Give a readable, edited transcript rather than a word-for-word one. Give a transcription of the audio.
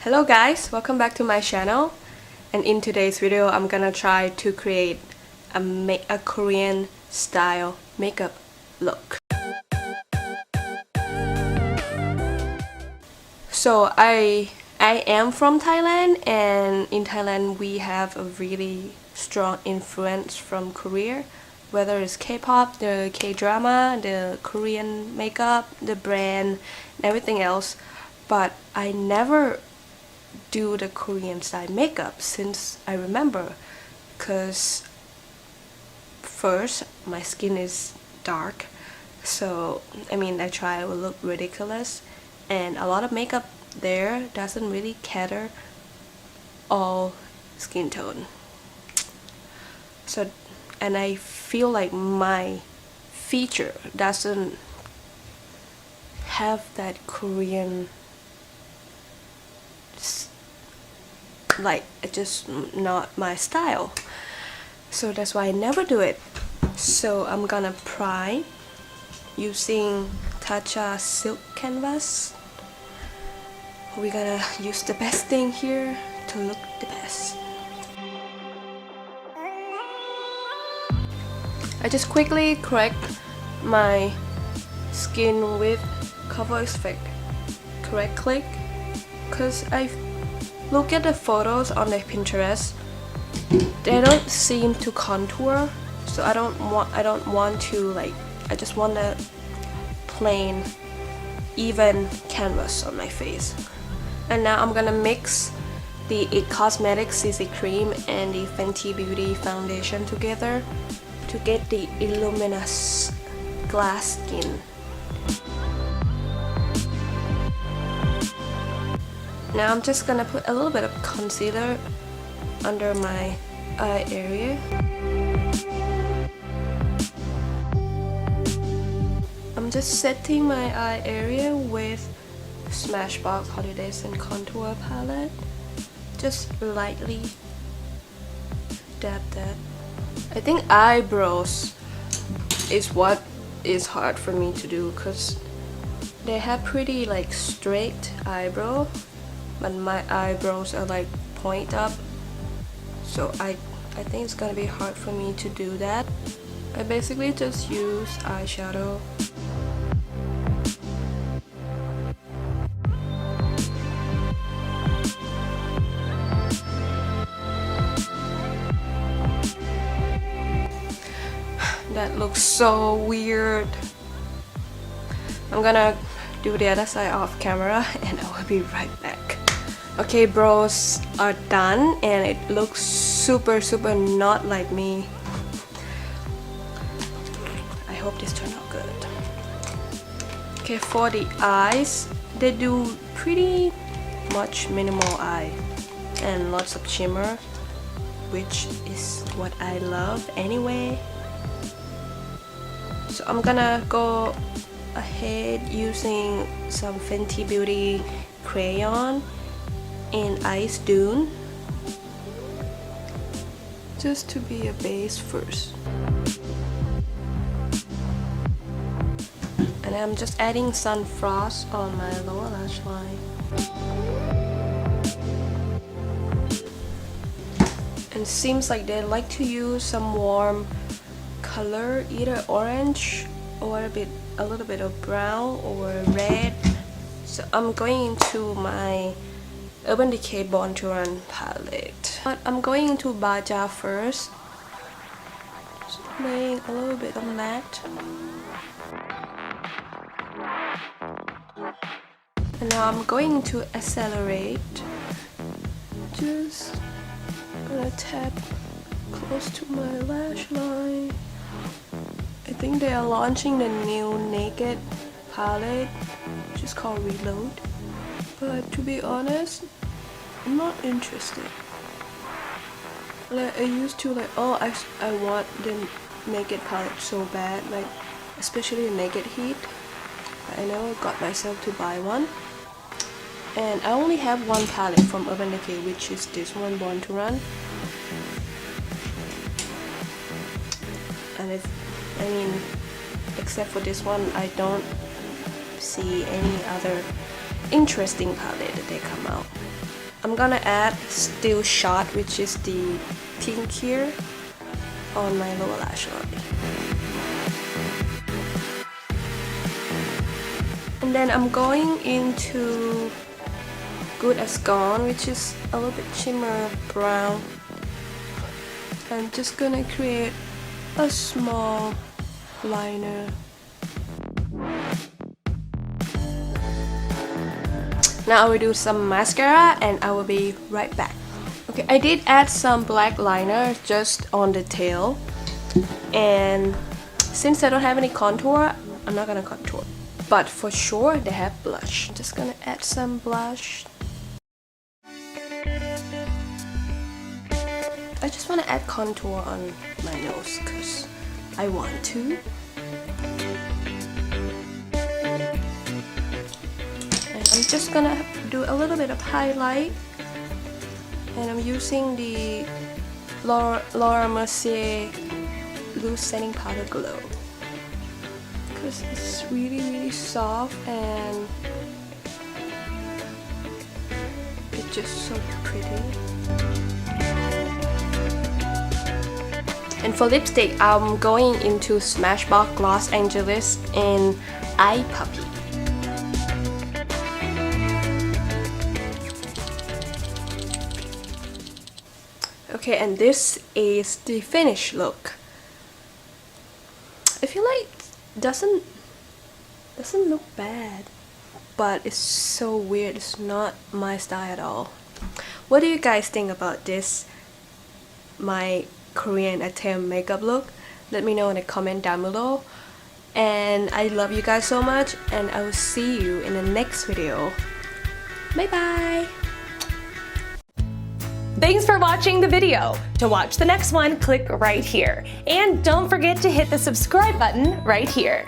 Hello guys, welcome back to my channel, and in today's video I'm gonna try to create a Korean style makeup look. So I am from Thailand, and in Thailand we have a really strong influence from Korea, whether it's K-pop, the K-drama, the Korean makeup, the brand, and everything else. But I never do the Korean style makeup since I remember, because first my skin is dark, so I try to look ridiculous, and a lot of makeup there doesn't really cater all skin tone. So, and I feel like my feature doesn't have that Korean, like, it's just not my style, so that's why I never do it. So I'm gonna try using Tatcha silk canvas. We're gonna use the best thing here to look the best. I just quickly correct my skin with cover effect correctly, because I look at the photos on the Pinterest, they don't seem to contour, so I don't want to, like, I just want a plain even canvas on my face. And now I'm gonna mix the It Cosmetics CC cream and the Fenty Beauty foundation together to get the Illumination glass skin. Now I'm just gonna put a little bit of concealer under my eye area. I'm just setting my eye area with Smashbox Holidays and Contour palette. Just lightly dab that. I think eyebrows is what is hard for me to do, because they have pretty like straight eyebrow, but my eyebrows are like point up, so I think it's gonna be hard for me to do that. I basically just use eyeshadow. That looks so weird. I'm gonna do the other side off camera and I will be right back. Okay, brows are done and it looks super not like me. I hope this turned out good. Okay, for the eyes, they do pretty much minimal eye and lots of shimmer, which is what I love anyway. So I'm gonna go ahead using some Fenty Beauty Crayon in Ice Dune, just to be a base first. And I'm just adding Sun Frost on my lower lash line. And it seems like they like to use some warm color, either orange or a little bit of brown or red. So I'm going into my Urban Decay Born to Run palette, but I'm going into Baja first, just laying a little bit of matte. And now I'm going to Accelerate. Just gonna tap close to my lash line. I think they are launching the new Naked palette, which is called Reload. But to be honest, I'm not interested. Like, I used to, like, oh, I want the Naked palette so bad, like especially the Naked Heat. But I never got myself to buy one. And I only have one palette from Urban Decay, which is this one, Born to Run. And except for this one, I don't see any other interesting palette that they come out. I'm gonna add Still Shot, which is the pink here, on my lower lash line. And then I'm going into Good As Gone, which is a little bit shimmer brown. I'm just gonna create a small liner. Now I will do some mascara and I will be right back. Okay, I did add some black liner just on the tail, and since I don't have any contour, I'm not gonna contour. But for sure they have blush. I'm just gonna add some blush. I just want to add contour on my nose because I want to. I'm just gonna do a little bit of highlight, and I'm using the Mericer Loose Setting Powder Glow because it's really soft and it's just so pretty. And for lipstick, I'm going into Smashbox Los Angeles in Eye Puppy. Okay, and this is the finished look. I feel like it doesn't look bad, but it's so weird. It's not my style at all. What do you guys think about this, my Korean attempt makeup look? Let me know in a comment down below. And I love you guys so much, and I will see you in the next video. Bye bye. Thanks for watching the video. To watch the next one, click right here. And don't forget to hit the subscribe button right here.